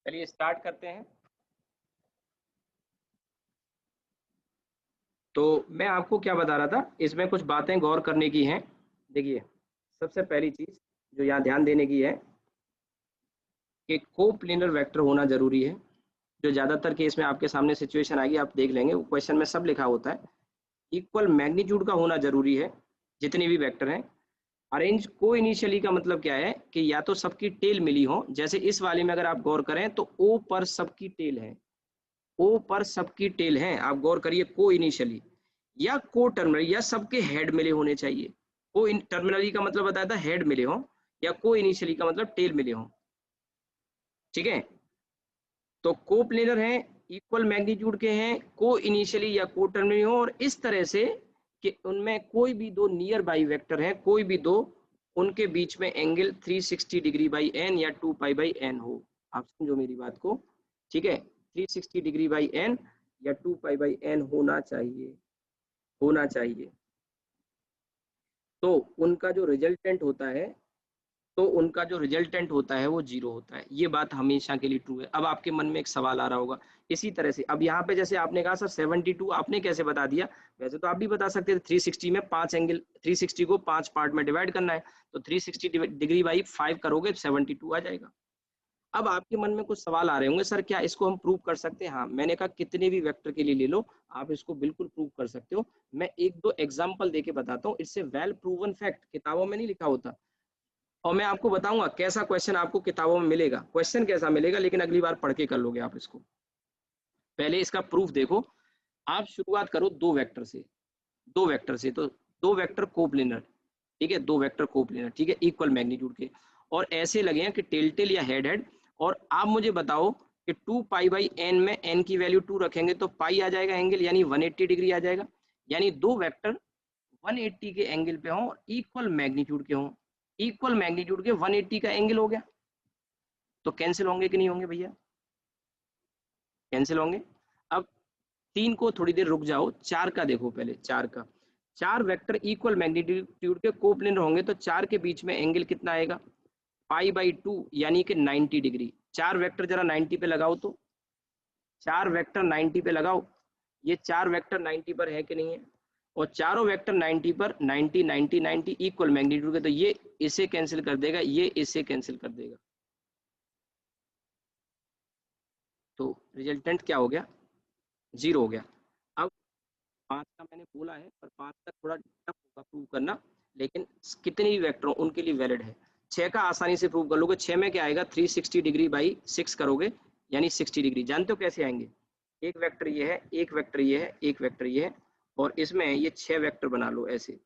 चलिए स्टार्ट करते हैं। तो मैं आपको क्या बता रहा था, इसमें कुछ बातें गौर करने की हैं। देखिए, सबसे पहली चीज जो यहाँ ध्यान देने की है कि कोप्लेनर वेक्टर होना जरूरी है। जो ज्यादातर केस में आपके सामने सिचुएशन आएगी, आप देख लेंगे, वो क्वेश्चन में सब लिखा होता है। इक्वल मैग्नीट्यूड का होना जरूरी है जितने भी वेक्टर हैं। अरेंज को इनिशियली का मतलब क्या है कि या तो सबकी टेल मिली हो, जैसे इस वाले में अगर आप गौर करें तो ओ पर सबकी टेल है, ओ पर सबकी टेल है, आप गौर करिए, को इनिशियली या को टर्मिनली या सबके हेड मिले होने चाहिए। को टर्मिनली का मतलब बताया था हेड मिले हो, या को इनिशियली का मतलब टेल मिले हो। ठीक है, तो को प्लेनर है, इक्वल मैग्नीट्यूड के हैं, को इनिशियली या को टर्मिनली हो, और इस तरह से कि उनमें कोई भी दो नियर बाई वेक्टर हैं, कोई भी दो, उनके बीच में एंगल 360 डिग्री बाई एन या 2 पाई बाई एन हो। आप समझो मेरी बात को। ठीक है, 360 डिग्री बाई एन या 2 पाई बाई एन होना चाहिए, होना चाहिए। तो उनका जो रिजल्टेंट होता है, तो उनका जो रिजल्टेंट होता है वो जीरो होता है। ये बात हमेशा के लिए ट्रू है। अब आपके मन में एक सवाल आ रहा होगा, इसी तरह से अब यहाँ पे जैसे आपने कहा सर 72 आपने कैसे बता दिया, वैसे तो आप भी बता सकते थे 360 में 5 एंगल, 360 को 5 पार्ट में डिवाइड करना है, तो 360 डिग्री बाई 5 करोगे 72 आ जाएगा। अब आपके मन में कुछ सवाल आ रहे होंगे, सर क्या इसको हम प्रूव कर सकते हैं? हाँ, मैंने कहा कितने भी वेक्टर के लिए ले लो, आप इसको बिल्कुल प्रूव कर सकते हो। मैं एक दो एग्जांपल देके बताता हूँ, it's a well proven fact, किताबों में नहीं लिखा होता। और मैं आपको बताऊंगा कैसा क्वेश्चन आपको किताबों में मिलेगा, क्वेश्चन कैसा मिलेगा, लेकिन अगली बार पढ़ के कर लोगे आप इसको। पहले इसका प्रूफ देखो। आप शुरुआत करो दो वेक्टर से, दो वेक्टर से, तो दो वेक्टर कोप्लेनर, ठीक है, दो वेक्टर कोप्लेनर, ठीक है, इक्वल मैग्नीट्यूड के, और ऐसे लगे हैं कि टेल टेल या हेड हेड। और आप मुझे बताओ कि 2 पाई बाई एन में एन की वैल्यू 2 रखेंगे तो पाई आ जाएगा एंगल, यानी 180 डिग्री आ जाएगा। यानी दो वेक्टर 180 के एंगल पे हों और इक्वल मैग्नीट्यूड के हों, इक्वल मैग्नीट्यूड के 180 का एंगल हो गया। तो कैंसिल होंगे कि नहीं होंगे भैया? कैंसिल होंगे। अब तीन को थोड़ी देर रुक जाओ, चार का देखो पहले, चार का। चार वेक्टर इक्वल मैग्नीट्यूड के कोप्लेनर होंगे तो चार के बीच में एंगल कितना आएगा? पाई बाई 2, यानी कि 90 डिग्री। चार वेक्टर जरा 90 पे लगाओ, तो चार वेक्टर 90 पे लगाओ। ये चार वेक्टर 90 पर है कि नहीं है? और चारों वेक्टर 90 पर, 90 90 90 इक्वल मैग्नीट्यूड के, तो ये इसे कैंसिल कर देगा, ये इसे कैंसिल कर देगा। तो रिजल्टेंट क्या हो गया? जीरो हो गया। अब पांच का मैंने बोला है, पर पांच का थोड़ा टफ होगा प्रूव करना, लेकिन कितने भी वेक्टर हो उनके लिए वैलिड है। छह का आसानी से प्रूव कर लोगे। छह में क्या आएगा? 360 डिग्री बाई 6 करोगे, यानी 60 डिग्री। जानते हो कैसे आएंगे? एक वेक्टर ये है, एक वेक्टर ये है, एक वेक्टर ये है, और इसमें ये छह वेक्टर बना लो ऐसे।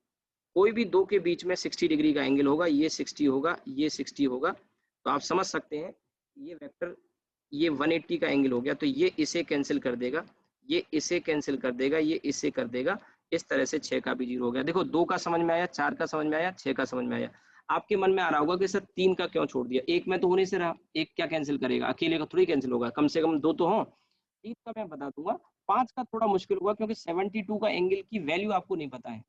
कोई भी दो के बीच में 60 डिग्री का एंगल होगा, ये 60 होगा, ये 60 होगा, तो आप समझ सकते हैं ये वेक्टर, ये 180 का एंगल हो गया, तो ये इसे कैंसिल कर देगा, ये इसे कैंसिल कर देगा, ये इसे कर देगा। इस तरह से छह का भी जीरो हो गया। देखो, दो का समझ में आया, चार का समझ में आया, छह का समझ में आया। आपके मन में आ रहा होगा कि सर तीन का क्यों छोड़ दिया, एक में तो होने से रहा, एक क्या कैंसिल करेगा, अकेले का थोड़ी कैंसिल होगा, कम से कम दो तो हो। तीन का मैं बता दूंगा। पांच का थोड़ा मुश्किल होगा क्योंकि 72 का एंगल की वैल्यू आपको नहीं पता है,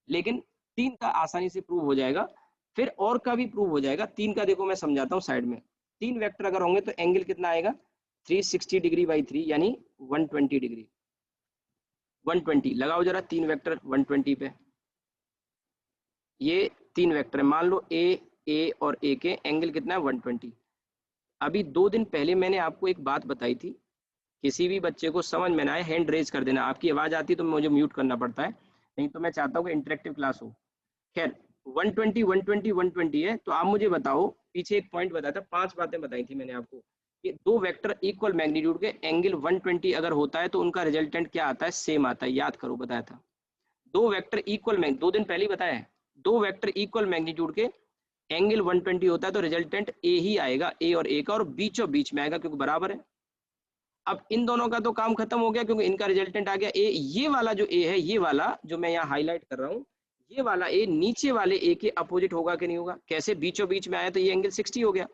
लेकिन तीन का आसानी से प्रूव हो जाएगा। फिर और का भी प्रूव हो जाएगा। तीन का देखो मैं समझाता हूँ साइड में। तीन वेक्टर अगर होंगे तो एंगल कितना आएगा? 360 डिग्री बाई 3, यानी 120 डिग्री। 120 लगाओ जरा, तीन वेक्टर 120 पे। ये तीन वेक्टर है, मान लो ए और ए के एंगल कितना है? 120। अभी 2 दिन पहले मैंने आपको एक बात बताई थी, किसी भी बच्चे को समझ में ना आए हैंड रेज कर देना। आपकी आवाज आती है तो मुझे म्यूट करना पड़ता है, नहीं तो मैं चाहता हूँ कि इंटरेक्टिव क्लास हो। खैर, 120 120 120 है, तो आप मुझे बताओ, पीछे एक पॉइंट बताया था, पांच बातें बताई थी मैंने आपको कि दो वेक्टर इक्वल मैग्नीट्यूड के एंगल 120 अगर होता है तो उनका रिजल्टेंट क्या आता है? सेम आता है। याद करो, बताया था। दो वेक्टर इक्वल मैग 2 दिन पहले ही बताया है, दो वेक्टर इक्वल मैग्नीट्यूड के एंगल 120 होता है तो रिजल्टेंट ए ही आएगा, ए और ए का, और बीचों बीच में आएगा क्योंकि बराबर है। अब इन दोनों का तो काम खत्म हो गया क्योंकि इनका रिजल्टेंट आ गया ए। ये वाला जो ए है, ये वाला जो मैं यहाँ हाईलाइट कर रहा हूँ, ये वाला ए नीचे वाले ए के अपोजिट होगा कि नहीं होगा? कैसे? बीचों बीच में आया तो ये एंगल 60 हो गया,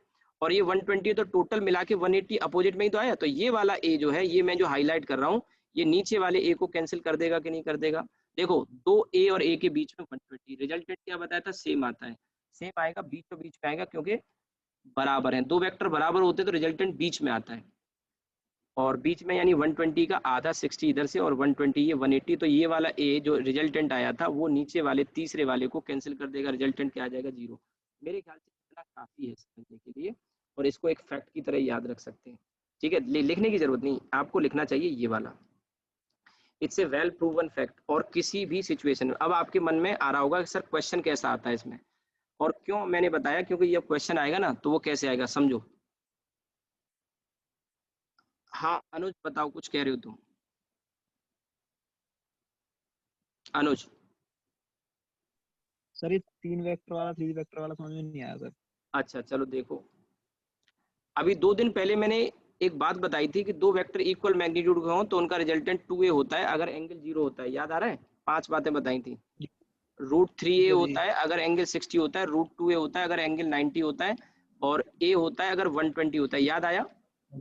और ये 120 है तो टोटल मिला के 180 अपोजिट में ही तो आया। तो ये वाला ए जो है, ये मैं जो हाईलाइट कर रहा हूँ, ये नीचे वाले ए को कैंसिल कर देगा कि नहीं कर देगा? देखो, दो ए और ए के बीच में 120, रिजल्टेंट क्या बताया था? सेम आता है, सेम आएगा, बीचों बीच में आएगा, क्योंकि बराबर हैं, दो वेक्टर बराबर होते हैं तो रिजल्टेंट बीच में आता है, और बीच में यानी 120 का आधा 60 इधर से और 120 ये 180, तो ये वाला ए जो रिजल्टेंट आया था वो नीचे वाले तीसरे वाले को कैंसिल कर देगा, रिजल्टेंट क्या आ जाएगा, 0। मेरे ख्याल से इतना काफी है समझने के लिए, और इसको एक फैक्ट की तरह याद रख सकते हैं। ठीक है, लिखने की जरूरत नहीं, आपको लिखना चाहिए ये वाला, it's a well proven fact. और किसी भी सिचुएशन में, अब आपके मन में आ रहा होगा कि सर क्वेश्चन कैसा आता है इसमें, और क्यों मैंने बताया, क्योंकि ये क्वेश्चन आएगा ना तो वो कैसे आएगा समझो। हाँ अनुज बताओ, कुछ कह रहे हो तुम, अनुज। सर ये 3 वेक्टर वाला 3 वेक्टर वाला समझ में नहीं आया सर। अच्छा चलो देखो, अभी 2 दिन पहले मैंने एक बात बताई थी कि दो वेक्टर इक्वल मैग्नीट्यूड के हों तो उनका रिजल्टेंट 2a होता है अगर एंगल 0 होता है, याद आ रहा है, 5 बातें बताई थी। √3a जी जी। होता है अगर एंगल 60 होता है, √2a होता है अगर एंगल 90 होता है, और a होता है अगर 120 होता है, याद आया, और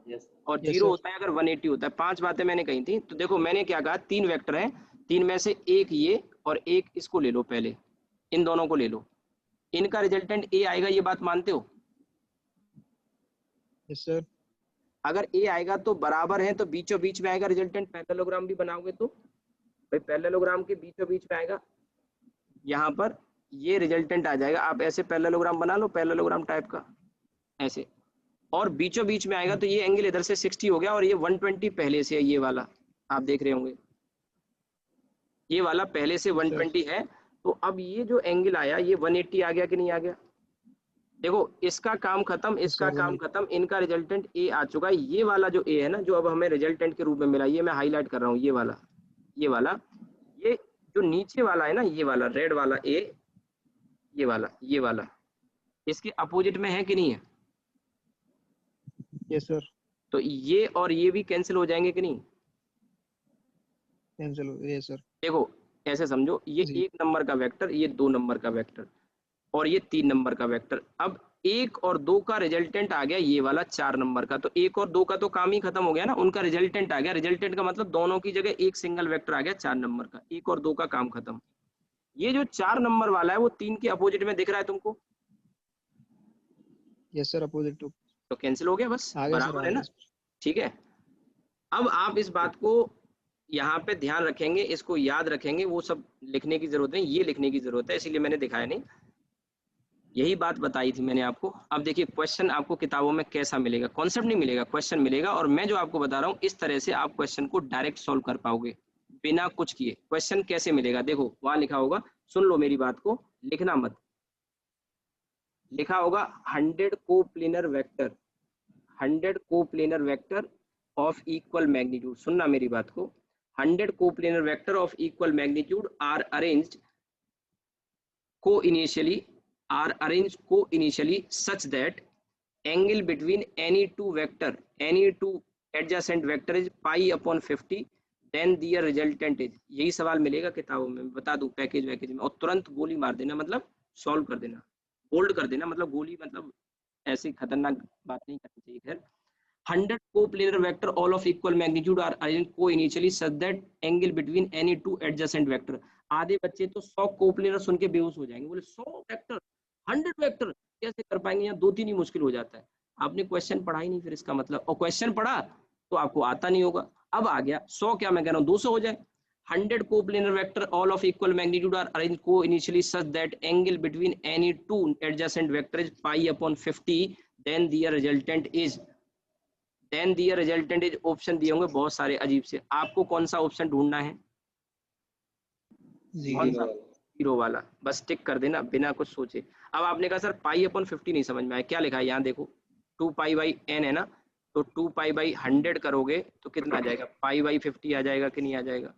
यस 0 सर। होता है अगर 180 होता है। 5 बातें मैंने कही थी। तो देखो मैंने क्या कहा, 3 वेक्टर हैं, 3 में से एक ये और एक इसको ले लो, पहले इन दोनों को ले लो, इनका रिजल्टेंट a आएगा, ये बात मानते हो। Yes sir. अगर a आएगा तो बराबर है तो बीचों बीच में आएगा रिजल्टेंट, पैरेललोग्राम भी बनाओगे तो भाई पैरेललोग्राम के बीचों बीच में आएगा, यहाँ पर ये रिजल्टेंट आ जाएगा। आप ऐसे पैरेललोग्राम बना लो, पैरेललोग्राम टाइप का ऐसे, और बीचों बीच में आएगा तो ये एंगल इधर से 60 हो गया, और ये 120 पहले से है, ये वाला आप देख रहे होंगे, ये वाला पहले से यस सर। 120 है। तो अब ये जो एंगल आया ये 180 आ गया कि नहीं आ गया, देखो इसका काम खत्म, यस इसका सर काम खत्म, इनका रिजल्टेंट ए आ चुका है। ये वाला जो ए है ना, जो अब हमें रिजल्टेंट के रूप में मिला, ये मैं हाईलाइट कर रहा हूँ, ये वाला, ये वाला, ये जो नीचे वाला है ना, ये वाला रेड वाला ए, ये वाला, ये वाला इसके अपोजिट में है कि नहीं है, यस सर। तो ये और ये भी कैंसिल हो जाएंगे कि नहीं। कैंसिल हो यस सर। देखो ऐसे समझो, ये जी 1 नंबर का वेक्टर, ये 2 नंबर का वेक्टर, और ये 3 नंबर का वेक्टर। अब 1 और 2 का रिजल्टेंट आ गया ये वाला 4 नंबर का, तो 1 और 2 का तो काम ही खत्म हो गया ना, उनका रिजल्टेंट आ गया। रिजल्टेंट का मतलब दोनों की जगह एक सिंगल वेक्टर आ गया 4 नंबर का, 1 और 2 का काम खत्म। ये जो 4 नंबर वाला है वो 3 के अपोजिट में दिख रहा है तुमको, यस सर। Opposite to. तो कैंसिल हो गया, बस आ गया सर, बराबर आ है गया ना। सर। ठीक है, अब आप इस बात को यहाँ पे ध्यान रखेंगे, इसको याद रखेंगे, वो सब लिखने की जरूरत नहीं, ये लिखने की जरूरत है, इसीलिए मैंने दिखाया नहीं, यही बात बताई थी मैंने आपको। अब देखिए क्वेश्चन आपको किताबों में कैसा मिलेगा, कॉन्सेप्ट नहीं मिलेगा, क्वेश्चन मिलेगा, और मैं जो आपको बता रहा हूँ इस तरह से आप क्वेश्चन को डायरेक्ट सॉल्व कर पाओगे बिना कुछ किए। क्वेश्चन कैसे मिलेगा, देखो वहां लिखा होगा, सुन लो मेरी बात को, लिखना मत, लिखा होगा 100 coplanar vector, 100 coplanar vector of equal magnitude, सुनना मेरी बात को, 100 coplanar vector of equal magnitude are arranged co-initially such that angle between any two adjacent vector is pi upon 50, then their resultant is, यही सवाल मिलेगा किताबों में, बता दूं पैकेज वैकेज में, और तुरंत गोली मार देना, मतलब सॉल्व कर देना, बोल्ड कर देना, मतलब गोली, मतलब ऐसी खतरनाक बात नहीं करनी चाहिए। खैर, 100 co-planar vector all of equal magnitude are arranged co-initially such that angle between any two adjacent vector, आधे बच्चे तो 100 कोप्लेनर सुन के बेहोश हो जाएंगे, बोले 100 वेक्टर, 100 वेक्टर कैसे कर पाएंगे, यहाँ 2-3 ही मुश्किल हो जाता है। आपने क्वेश्चन पढ़ा ही नहीं फिर इसका मतलब, और क्वेश्चन पढ़ा तो आपको आता नहीं होगा। अब आ गया 100, क्या मैं कह रहा हूँ 200 हो जाए। 100 coplanar vector all of equal magnitude are arranged co-initially such that angle between any two adjacent vector is pi upon 50, then their resultant is, then their resultant is, option दिए होंगे बहुत सारे अजीब से, आपको कौन सा ऑप्शन ढूंढना है, कौन सा, जीरो वाला, बस टिक कर देना बिना कुछ सोचे। अब आपने कहा सर पाई अपॉन 50 नहीं समझ में आया, क्या लिखा है यहाँ देखो, 2 पाई बाई एन है ना, तो 2 पाई बाई 100 करोगे तो कितना आ जाएगा, पाई बाई 50 आ जाएगा कि नहीं आ जाएगा,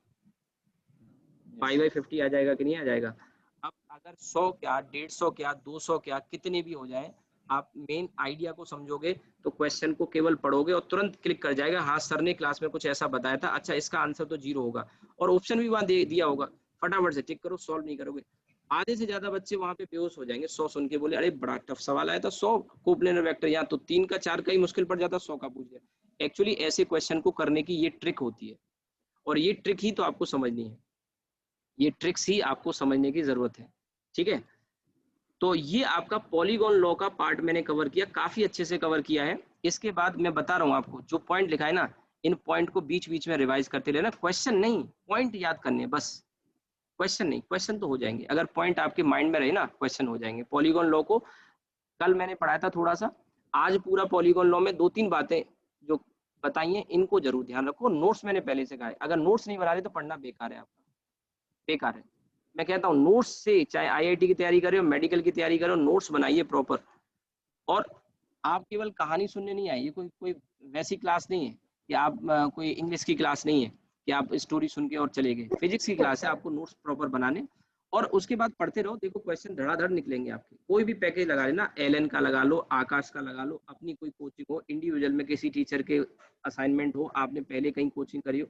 पाई बाई 50 आ जाएगा कि नहीं आ जाएगा। अब अगर 100 क्या, 150 क्या, 200 क्या, कितने भी हो जाए, आप मेन आइडिया को समझोगे तो क्वेश्चन को केवल पढ़ोगे और तुरंत क्लिक कर जाएगा, हाँ सर ने क्लास में कुछ ऐसा बताया था, अच्छा इसका आंसर तो 0 होगा, और ऑप्शन भी वहां दे दिया होगा, फटाफट से टिक करो, सॉल्व नहीं करोगे। आधे से ज्यादा बच्चे वहां पे बेहोश हो जाएंगे 100 सुन के, बोले अरे बड़ा टफ सवाल आया था, 100 कोप्लेनर वेक्टर, यहाँ तो 3 का 4 का ही मुश्किल पड़ जाता, 100 का पूछ दिया। एक्चुअली ऐसे क्वेश्चन को करने की ये ट्रिक होती है, और ये ट्रिक ही तो आपको समझनी है, ये ट्रिक्स ही आपको समझने की जरूरत है। ठीक है, तो ये आपका पॉलीगॉन लॉ का पार्ट मैंने कवर किया, काफी अच्छे से कवर किया है। इसके बाद मैं बता रहा हूँ आपको, जो पॉइंट लिखा है ना, इन पॉइंट को बीच बीच में रिवाइज करते रहना। क्वेश्चन नहीं, पॉइंट याद करने हैं बस, क्वेश्चन नहीं। क्वेश्चन तो हो जाएंगे, अगर पॉइंट आपके माइंड में रहे ना, क्वेश्चन हो जाएंगे। पॉलीगॉन लॉ को कल मैंने पढ़ाया था थोड़ा सा, आज पूरा पॉलीगॉन लॉ में 2-3 बातें जो बताई हैं, इनको जरूर ध्यान रखो। नोट्स मैंने पहले से कहा है, अगर नोट्स नहीं बना रहे तो पढ़ना बेकार है आपका, बेकार है। मैं कहता हूँ नोट्स से, चाहे आईआईटी की तैयारी कर रहे हो, मेडिकल की तैयारी कर रहे हो, नोट्स बनाइए प्रॉपर। और आप केवल कहानी सुनने नहीं आए, ये कोई कोई वैसी क्लास नहीं है कि आप कोई इंग्लिश की क्लास नहीं है कि आप स्टोरी सुन के और चले गए। फिजिक्स की क्लास है, आपको नोट्स प्रॉपर बनाने और उसके बाद पढ़ते रहो। देखो क्वेश्चन धड़ाधड़ निकलेंगे आपके। कोई भी पैकेज लगा लेना, एलएन का लगा लो, आकाश का लगा लो, अपनी कोई कोचिंग हो, इंडिविजुअल में किसी टीचर के असाइनमेंट हो, आपने पहले कहीं कोचिंग करी हो,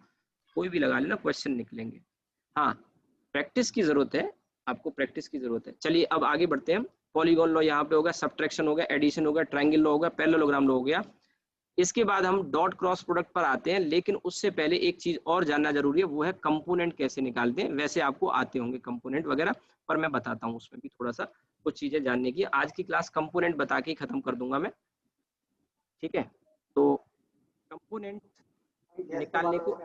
कोई भी लगा लेना, क्वेश्चन निकलेंगे। हाँ, प्रैक्टिस की जरूरत है, आपको प्रैक्टिस की जरूरत है। चलिए अब आगे बढ़ते हैं। पॉलीगॉन लॉ यहाँ पे हो गया, सबट्रैक्शन हो गया, एडिशन हो गया, ट्रायंगल लॉ हो गया, पैरेललोग्राम लॉ हो गया। इसके बाद हम डॉट क्रॉस प्रोडक्ट पर आते हैं, लेकिन उससे पहले एक चीज और जानना जरूरी है, वो है कंपोनेंट कैसे निकालते हैं। वैसे आपको आते होंगे कंपोनेंट वगैरह, पर मैं बताता हूँ उसमें भी थोड़ा सा कुछ चीजें जानने की। आज की क्लास कंपोनेंट बता के ही खत्म कर दूंगा मैं, ठीक है। तो कंपोनेंट निकालने को,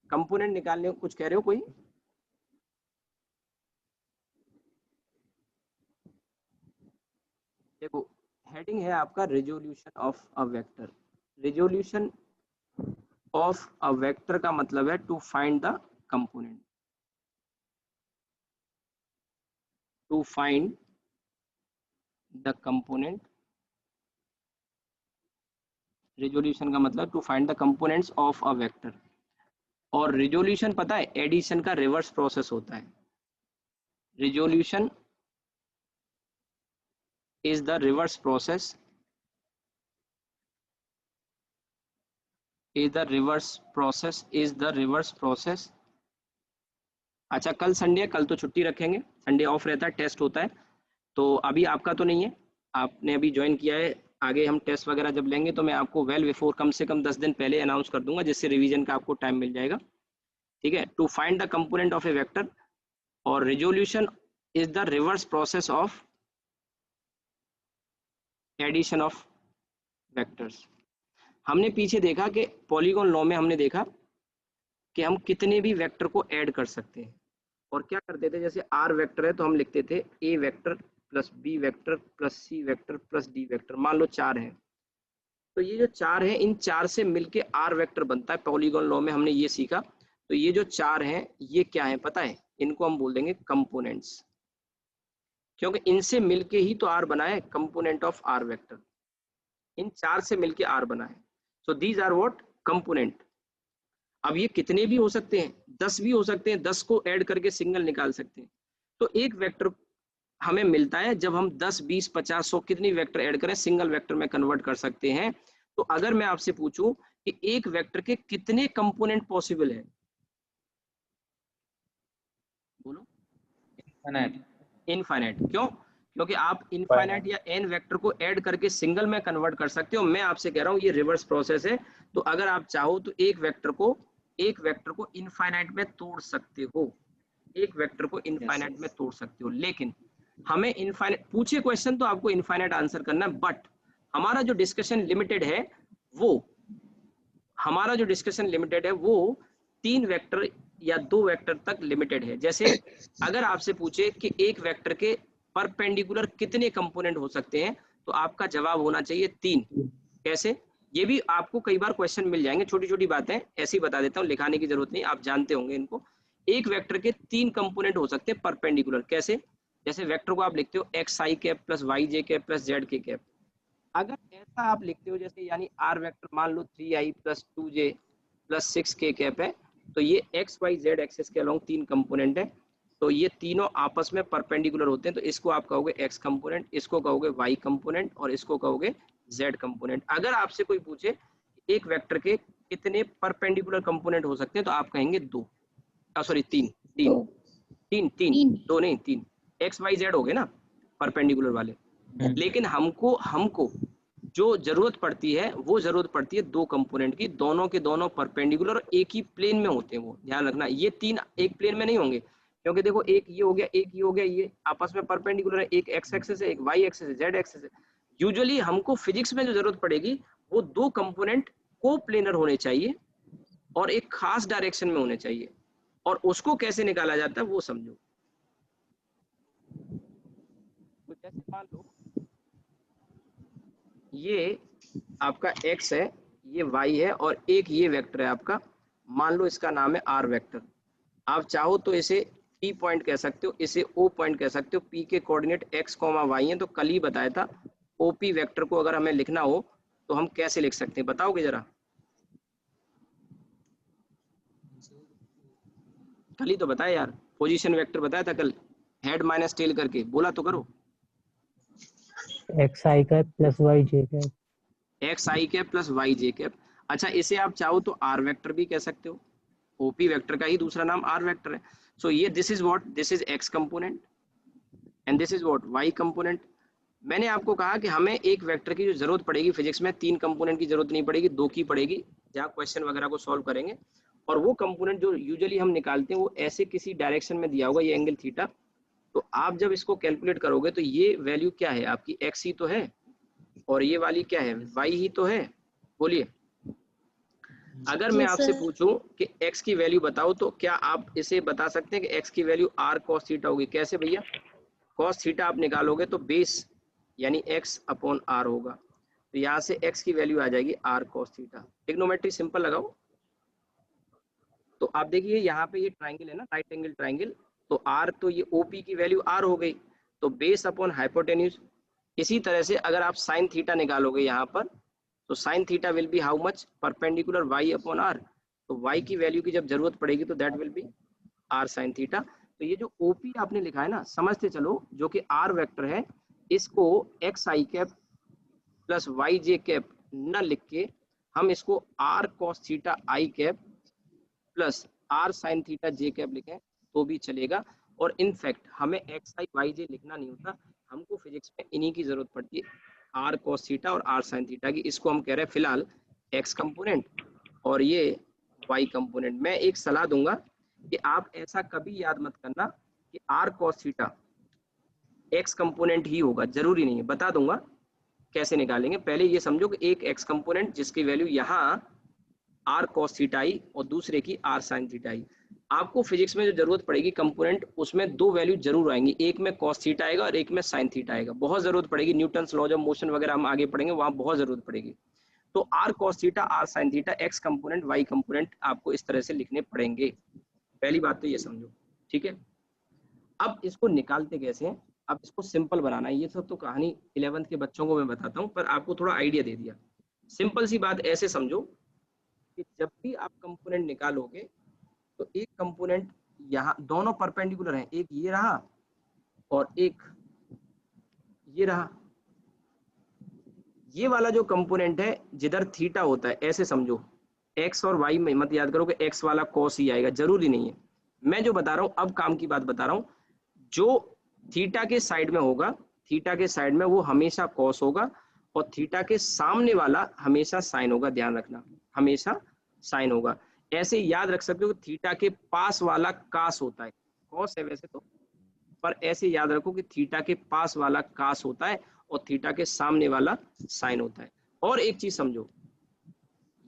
कंपोनेंट निकालने को कुछ कह रहे हो कोई? देखो हेडिंग है आपका resolution of a vector. Resolution of a vector का मतलब है to find the component, to find the component. Resolution का मतलब to find the components of a vector. और रेजोल्यूशन पता है एडिशन का रिवर्स प्रोसेस होता है। Resolution is the reverse process, is the reverse process, is the reverse process. अच्छा कल संडे है, कल तो छुट्टी रखेंगे, संडे ऑफ रहता है, टेस्ट होता है। तो अभी आपका तो नहीं है, आपने अभी ज्वाइन किया है। आगे हम टेस्ट वगैरह जब लेंगे तो मैं आपको वेल बिफोर, कम से कम 10 दिन पहले अनाउंस कर दूंगा, जिससे रिवीजन का आपको टाइम मिल जाएगा, ठीक है। To find the component of a vector, और resolution is the reverse process of addition of vectors. हमने पीछे देखा कि पॉलीगॉन लॉ में हमने देखा कि हम कितने भी वेक्टर को ऐड कर सकते हैं। और क्या करते थे, जैसे आर वेक्टर है तो हम लिखते थे A vector plus B vector plus C vector plus D vector, मान लो 4 है। तो ये जो 4 है, इन 4 से मिलके आर वेक्टर बनता है। पॉलीगॉन लॉ में हमने ये सीखा। तो ये जो 4 हैं, ये क्या है पता है, इनको हम बोल देंगे कंपोनेंट्स, क्योंकि इनसे मिलके ही तो आर बना है, कंपोनेंट ऑफ आर वेक्टर। इन 4 से मिलके आर बना है। So these are what, component. अब ये कितने भी हो सकते हैं, 10 भी हो सकते हैं, 10 को ऐड करके सिंगल निकाल सकते हैं। तो एक वेक्टर हमें मिलता है जब हम 10, 20, 50, 100 कितनी वेक्टर ऐड करें, सिंगल वेक्टर में कन्वर्ट कर सकते हैं। तो अगर मैं आपसे पूछूं कि एक वेक्टर के कितने कंपोनेंट पॉसिबल है, बोलो। इनफाइनाइट। क्यों? क्योंकि आप इनफाइनाइट या एन वेक्टर को ऐड करके सिंगल में कन्वर्ट कर सकते हो। मैं आपसे कह रहा हूं ये रिवर्स प्रोसेस है। तो अगर आप चाहो तो एक वेक्टर को इनफाइनाइट में तोड़ सकते हो, एक वेक्टर को इनफाइनाइट में तोड़ सकते हो। लेकिन हमें इनफाइनाइट पूछे क्वेश्चन तो आपको इनफाइनाइट आंसर करना है, बट हमारा जो डिस्कशन लिमिटेड है वो, हमारा जो डिस्कशन लिमिटेड है वो 3 वेक्टर या 2 वेक्टर तक लिमिटेड है। जैसे अगर आपसे पूछे कि एक वेक्टर के परपेंडिकुलर कितने कंपोनेंट हो सकते हैं, तो आपका जवाब होना चाहिए 3। कैसे? ये भी आपको कई बार क्वेश्चन मिल जाएंगे, छोटी छोटी बातें ऐसे ही बता देता हूँ, लिखाने की जरूरत नहीं, आप जानते होंगे इनको। एक वेक्टर के 3 कंपोनेंट हो सकते हैं परपेंडिकुलर। कैसे? जैसे वेक्टर को आप लिखते हो एक्स आई cap plus y j cap plus Z के कैप। अगर ऐसा आप लिखते हो, जैसे यानी आर वेक्टर मान लो 3i plus 2j plus 6k cap है, तो ये एक्स वाई जेड एक्सेस के अलोंग 3 कंपोनेंट है। तो ये तीनों आपस में परपेंडिकुलर होते हैं, तो इसको आप कहोगे एक्स कंपोनेंट, इसको कहोगे वाई कंपोनेंट और इसको कहोगे जेड कंपोनेंट। अगर आपसे कोई पूछे एक वेक्टर के कितने परपेंडिकुलर कंपोनेंट हो सकते हैं, तो आप कहेंगे 2, सॉरी 3, 2 नहीं 3। एक्स वाई जेड हो गए ना परपेंडिकुलर वाले। लेकिन हमको जो जरूरत पड़ती है वो जरूरत पड़ती है 2 कंपोनेंट की, दोनों के दोनों परपेंडिकुलर और एक ही प्लेन में होते हैं। वो ध्यान रखना, ये 3 एक प्लेन में नहीं होंगे, क्योंकि देखो एक ये हो गया, एक ये हो गया, ये आपस में परपेंडिकुलर है, एक एक्स एक्सिस है, एक वाई एक्सिस है, जेड एक्सिस है। यूजुअली हमको फिजिक्स में जो जरूरत पड़ेगी वो दो कंपोनेंट को प्लेनर होने चाहिए और एक खास डायरेक्शन में होने चाहिए, और उसको कैसे निकाला जाता है वो समझो। तो जैसे मान लो ये आपका x है, ये y है, और एक ये वेक्टर है आपका, मान लो इसका नाम है r वेक्टर। आप चाहो तो इसे P पॉइंट कह सकते हो, इसे O पॉइंट कह सकते हो। P के कोऑर्डिनेट x, y है। तो कल ही बताया था OP वेक्टर को अगर हमें लिखना हो तो हम कैसे लिख सकते हैं, बताओगे जरा? कल ही तो बताया यार, पोजीशन वेक्टर बताया था कल, हेड माइनस टेल करके, बोला तो करो। एक्स आई cap plus y j cap. X आई cap plus y j cap. अच्छा, इसे आप चाहो तो आर वेक्टर भी कह सकते हो, ओपी वेक्टर का ही दूसरा नाम आर वेक्टर है। सो ये this is what, this is X component and this is what, Y component. मैंने आपको कहा कि हमें एक वेक्टर की जो जरूरत पड़ेगी फिजिक्स में, तीन कंपोनेंट की जरूरत नहीं पड़ेगी, दो की पड़ेगी, जहाँ क्वेश्चन वगैरह को सॉल्व करेंगे। और वो कंपोनेंट जो यूजुअली हम निकालते हैं वो ऐसे किसी डायरेक्शन में दिया होगा, ये एंगल थीटा। तो आप जब इसको कैलकुलेट करोगे तो ये वैल्यू क्या है आपकी, एक्स ही तो है, और ये वाली क्या है, वाई ही तो है। बोलिए, अगर मैं आपसे पूछूं कि x की वैल्यू बताओ तो क्या आप इसे बता सकते हैं कि x की वैल्यू r cos थीटा होगी? कैसे भैया? cos थीटा आप निकालोगे तो बेस यानी x अपॉन r होगा, तो यहाँ से x की वैल्यू आ जाएगी r cos theta. Trigonometry simple लगाओ। तो आप देखिए यहाँ पे ये ट्राइंगल है ना, राइट एंगल ट्राइंगल, तो r, तो ये OP की वैल्यू r हो गई, तो बेस अपॉन हाइपोटेन्यूज। इसी तरह से अगर आप साइन थीटा निकालोगे यहाँ पर, तो sine theta will be how much, perpendicular y upon r। तो y की वैल्यू की जब जरूरत पड़ेगी तो that will be r sine theta. तो ये जो OP आपने लिखा है ना, समझते चलो, जो कि r वेक्टर है, इसको x i cap plus y j cap न लिख के हम इसको r cos theta i cap plus r sine theta j cap लिखें तो भी चलेगा। और इनफैक्ट हमें x आई वाई जे लिखना नहीं होता, हमको फिजिक्स में इन्हीं की जरूरत पड़ती है, r cos थीटा और r sin थीटा की। इसको हम कह रहे हैं फिलहाल x कंपोनेंट और ये y कंपोनेंट। मैं एक सलाह दूंगा कि आप ऐसा कभी याद मत करना कि r cos theta x component ही होगा, जरूरी नहीं है। बता दूंगा कैसे निकालेंगे, पहले ये समझो कि एक x कंपोनेंट जिसकी वैल्यू यहाँ r cos थीटा आई और दूसरे की r sin थीटा आई। आपको फिजिक्स में जो जरूरत पड़ेगी कंपोनेंट, उसमें दो वैल्यू जरूर आएंगी, एक में cos थीटा आएगा और एक में sin थीटा आएगा। बहुत जरूरत पड़ेगी, न्यूटन्स लॉज ऑफ मोशन वगैरह हम आगे पढ़ेंगे, वहां बहुत जरूरत पड़ेगी। तो r cos theta, r sin theta, x component, y component आपको इस तरह से लिखने पड़ेंगे। पहली बात तो ये समझो, ठीक है। अब इसको निकालते कैसे हैं, अब इसको सिंपल बनाना है। ये सब तो कहानी 11th के बच्चों को मैं बताता हूँ, पर आपको थोड़ा आइडिया दे दिया। सिंपल सी बात ऐसे समझो कि जब भी आप कंपोनेंट निकालोगे तो एक कंपोनेंट यहाँ, दोनों परपेंडिकुलर हैं, एक ये रहा और एक ये रहा। ये वाला जो कंपोनेंट है जिधर थीटा होता है, ऐसे समझो, एक्स और वाई में मत याद करो कि एक्स वाला कॉस ही आएगा, जरूरी नहीं है। मैं जो बता रहा हूँ अब काम की बात बता रहा हूँ, जो थीटा के साइड में होगा, थीटा के साइड में वो हमेशा कॉस होगा, और थीटा के सामने वाला हमेशा साइन होगा। ध्यान रखना, हमेशा साइन होगा। ऐसे याद रख सकते हो कि थीटा के पास वाला कास होता है, कॉस है वैसे तो, पर ऐसे याद रखो कि थीटा के पास वाला कास होता है और थीटा के सामने वाला साइन होता है। और एक चीज समझो,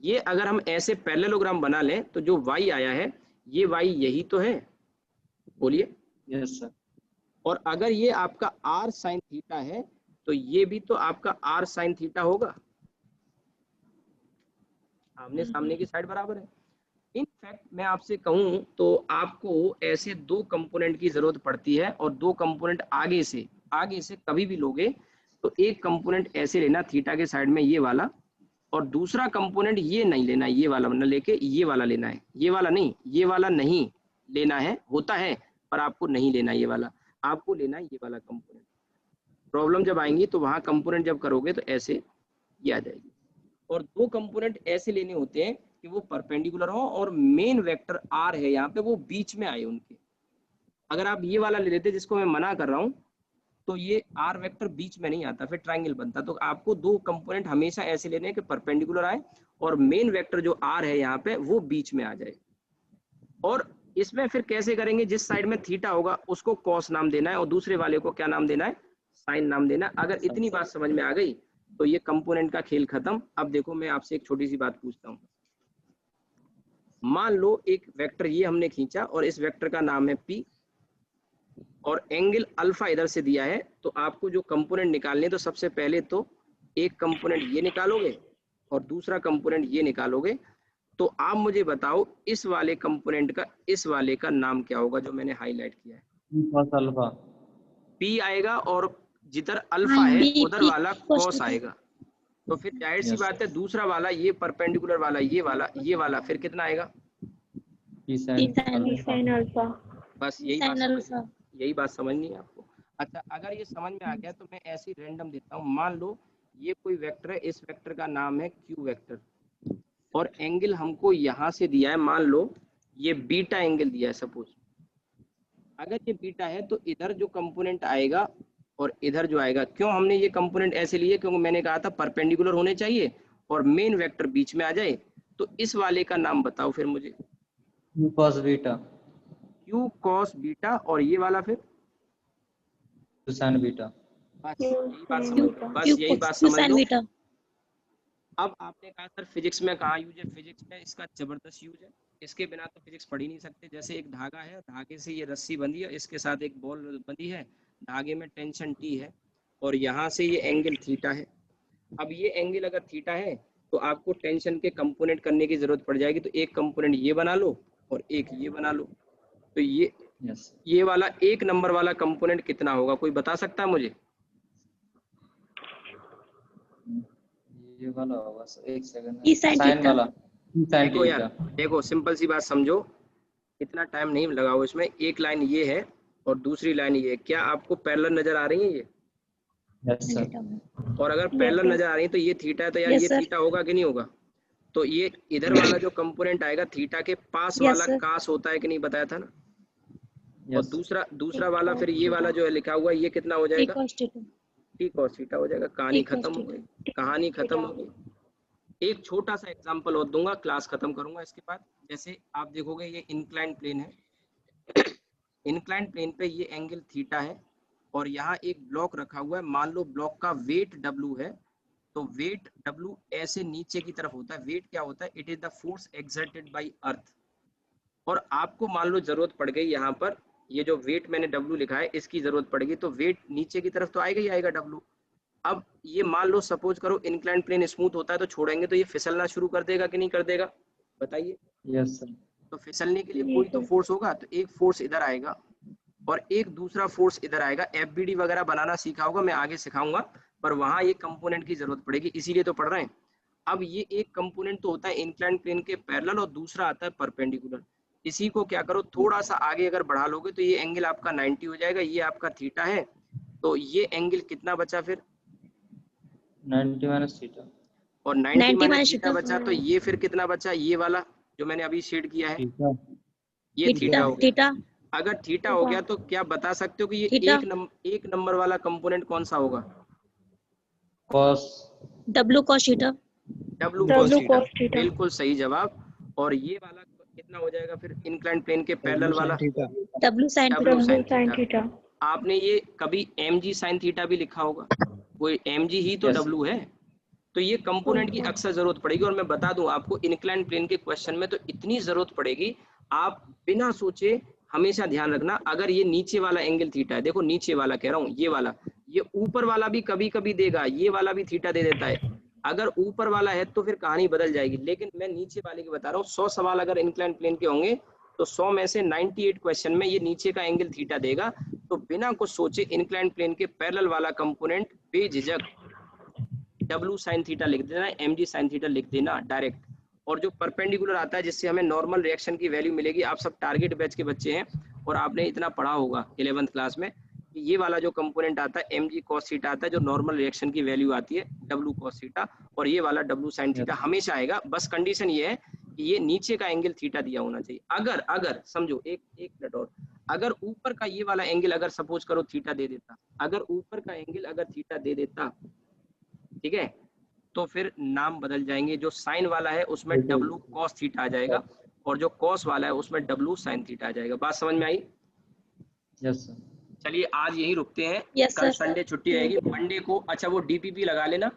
ये अगर हम ऐसे पैरेललोग्राम बना लें तो जो y आया है, ये y यही तो है, बोलिए। Yes sir. और अगर ये आपका r साइन थीटा है तो ये भी तो आपका r साइन थीटा होगा, आमने सामने की साइड बराबर है। इनफैक्ट मैं आपसे कहूं तो आपको ऐसे दो कंपोनेंट की जरूरत पड़ती है, और दो कंपोनेंट आगे से कभी भी लोगे तो एक कंपोनेंट ऐसे लेना थीटा के साइड में, ये वाला, और दूसरा कंपोनेंट ये नहीं लेना, ये वाला न लेके ये वाला लेना है। ये वाला नहीं, ये वाला नहीं लेना है, होता है पर आपको नहीं लेना ये वाला, आपको लेना है ये वाला कंपोनेंट। प्रॉब्लम जब आएंगी तो वहां कंपोनेंट जब करोगे तो ऐसे ये आ जाएगी। और दो कंपोनेंट ऐसे लेने होते हैं कि वो परपेंडिकुलर हो और मेन वेक्टर r है यहाँ पे वो बीच में आए उनके। अगर आप ये वाला ले लेते जिसको मैं मना कर रहा हूँ तो ये r वेक्टर बीच में नहीं आता, फिर ट्रायंगल बनता। तो आपको दो कंपोनेंट हमेशा ऐसे लेने हैं कि परपेंडिकुलर आए और मेन वेक्टर जो r है यहाँ पे वो बीच में आ जाए। और इसमें फिर कैसे करेंगे, जिस साइड में थीटा होगा उसको कॉस नाम देना है और दूसरे वाले को क्या नाम देना है, साइन नाम देना है। अगर इतनी बात समझ में आ गई तो ये कंपोनेंट का खेल खत्म। अब देखो मैं आपसे एक छोटी सी बात पूछता हूँ। मान लो एक वेक्टर ये हमने खींचा और इस वेक्टर का नाम है P और एंगल अल्फा इधर से दिया है, तो आपको जो कंपोनेंट निकालने तो सबसे पहले तो एक कंपोनेंट ये निकालोगे और दूसरा कंपोनेंट ये निकालोगे। तो आप मुझे बताओ इस वाले कंपोनेंट का इस वाले का नाम क्या होगा जो मैंने हाईलाइट किया है। cos alpha. P आएगा और जिधर अल्फा है उधर वाला कॉस आएगा। तो फिर जाहिर सी बात है दूसरा वाला ये परपेंडिकुलर वाला ये वाला फिर कितना आएगा, P sin अल्फा। बस यही बात समझनी है आपको। अच्छा अगर ये समझ में आ गया तो मैं ऐसी रैंडम देता हूँ। मान लो ये कोई वेक्टर है, इस वेक्टर का नाम है Q वेक्टर और एंगल हमको यहाँ से दिया है, मान लो ये बीटा एंगल दिया है सपोज। अगर ये बीटा है तो इधर जो कंपोनेंट आएगा और इधर जो आएगा, क्यों हमने ये कंपोनेंट ऐसे लिए, क्योंकि मैंने कहा था परपेंडिकुलर होने चाहिए और मेन वेक्टर बीच में आ जाए। तो इस वाले का नाम बताओ फिर मुझे, Q cos beta, Q cos beta, और ये वाला फिर Q sin बीटा। बस यही बात समझ लो। अब आपने कहा सर फिजिक्स में कहाँ यूज है, फिजिक्स में इसका जबरदस्त यूज है, इसके बिना तो फिजिक्स पढ़ ही नहीं सकते। जैसे एक धागा है, धागे से ये रस्सी बंधी है, इसके साथ एक बॉल बंधी है, धागे में टेंशन T है और यहाँ से ये एंगल थीटा है। अब ये एंगल अगर थीटा है तो आपको टेंशन के कंपोनेंट करने की जरूरत पड़ जाएगी। तो एक कंपोनेंट ये बना लो और एक ये बना लो। तो ये वाला एक नंबर वाला कंपोनेंट कितना होगा, कोई बता सकता है मुझे? ये वाला होगा, एक second, E sin sine theta. वाला, साइन देखो यार, थीटा। देखो सिंपल सी बात समझो, इतना टाइम नहीं लगाओ इसमें। एक लाइन ये है और दूसरी लाइन ये है, क्या आपको पैरेलल नजर आ रही है ये? Yes sir. और अगर पैरेलल नजर आ रही है तो ये थीटा है, तो यार Yes, ये sir. थीटा होगा कि नहीं होगा? तो ये इधर वाला जो कंपोनेंट आएगा थीटा के पास Yes, वाला sir. कास होता है कि नहीं, बताया था ना। और यस दूसरा वाला फिर ये वाला जो है लिखा हुआ है, ये कितना हो जाएगा, cos theta. T cos theta हो जाएगा। कहानी T cos खत्म हो थीटा। गई, कहानी खत्म हो गई। एक छोटा सा एग्जांपल और दूंगा, क्लास खत्म करूंगा इसके बाद। जैसे आप देखोगे ये इंक्लाइन प्लेन है, इंक्लाइन प्लेन पे ये एंगल थीटा है और यहाँ एक ब्लॉक रखा हुआ है। मान लो ब्लॉक का वेट W है, तो वेट W ऐसे नीचे की तरफ होता है। वेट क्या होता है? It is the force exerted by Earth. और आपको मान लो जरूरत पड़ गई यहाँ पर, ये जो वेट मैंने W लिखा है इसकी जरूरत पड़ेगी, तो वेट नीचे की तरफ तो आएगा ही आएगा W। अब ये मान लो सपोज करो इंक्लाइन प्लेन स्मूथ होता है, तो छोड़ेंगे तो ये फिसलना शुरू कर देगा कि नहीं कर देगा, बताइए। Yes sir. तो फिसलने के लिए कोई तो फोर्स होगा, तो एक फोर्स इधर आएगा और एक दूसरा फोर्स इधर आएगा। FBD वगैरह बनाना सीखा होगा, मैं आगे सिखाऊंगा, पर वहां ये कंपोनेंट की जरूरत पड़ेगी, इसीलिए तो पढ़ रहे हैं। अब ये एक कंपोनेंट तो होता है इंक्लाइन प्लेन के पैरेलल और दूसरा आता है परपेंडिकुलर। इसी को क्या करो, थोड़ा सा आगे अगर बढ़ा लोगे तो ये एंगल आपका 90 हो जाएगा, ये आपका थीटा है। तो ये एंगल कितना बचा फिर, 90 माइनस थीटा, और 90 माइनस थीटा बचा, तो ये फिर कितना बचा, ये वाला जो मैंने अभी शेड किया है, थीटा। ये थीटा हो गया। थीटा। अगर थीटा हो गया तो क्या बता सकते हो कि ये थीटा। एक नंबर वाला कंपोनेंट कौन सा होगा? cos W cos theta. W W cos cos theta, theta. बिल्कुल सही जवाब। और ये वाला कितना हो जाएगा फिर इंक्लाइन प्लेन के पैरेलल वाला? W sin W sin theta. Theta. आपने ये कभी mg sin थीटा भी लिखा होगा, कोई mg ही तो Yes. W है। तो ये कंपोनेंट की अक्सर जरूरत पड़ेगी। और मैं बता दूं आपको, इंक्लाइन प्लेन के क्वेश्चन में तो इतनी जरूरत पड़ेगी, आप बिना सोचे हमेशा ध्यान रखना। अगर ये नीचे वाला एंगल थीटा है, देखो नीचे वाला कह रहा हूँ, ये वाला, ये ऊपर वाला भी कभी कभी देगा, ये वाला भी थीटा दे देता है। अगर ऊपर वाला है तो फिर कहानी बदल जाएगी, लेकिन मैं नीचे वाले की बता रहा हूँ। 100 सवाल अगर इंक्लाइन प्लेन के होंगे तो 100 में से 98 क्वेश्चन में ये नीचे का एंगल थीटा देगा। तो बिना कुछ सोचे इंक्लाइन प्लेन के पैरेलल वाला कंपोनेंट बेझिझक W sin थीटा लिख देना, mg sin थीटा लिख देना डायरेक्ट। और जो परपेंडिकुलर आता है जिससे हमें नॉर्मल रिएक्शन की वैल्यू मिलेगी, आप सब टारगेट बैच के बच्चे हैं और आपने इतना पढ़ा होगा 11th क्लास में कि ये वाला जो कंपोनेंट आता है mg cos थीटा आता है, जो नॉर्मल रिएक्शन की वैल्यू आती है W cos थीटा, और ये वाला W sin थीटा हमेशा आएगा। बस कंडीशन ये है कि ये नीचे का एंगल थीटा दिया होना चाहिए। अगर समझो, एक मिनट और, अगर ऊपर का ये वाला एंगल अगर सपोज करो थीटा दे देता, अगर ऊपर का एंगल अगर थीटा दे देता, ठीक है, तो फिर नाम बदल जाएंगे। जो साइन वाला है उसमें W cos थीटा आ जाएगा और जो कॉस वाला है उसमें W sin थीटा आ जाएगा। बात समझ में आई? Yes sir. चलिए आज यही रुकते हैं, Yes, कल sir. संडे छुट्टी रहेगी। मंडे को, अच्छा वो DPP लगा लेना,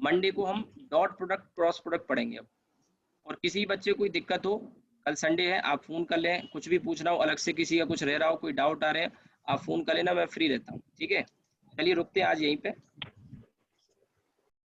मंडे को हम डॉट प्रोडक्ट क्रॉस प्रोडक्ट पढ़ेंगे अब। और किसी बच्चे को कोई दिक्कत हो, कल संडे है, आप फोन कर लें, कुछ भी पूछना हो अलग से, किसी का कुछ रह रहा हो, कोई डाउट आ रहे हैं, आप फोन कर लेना, मैं फ्री रहता हूँ, ठीक है। चलिए रुकते हैं आज यहीं पे।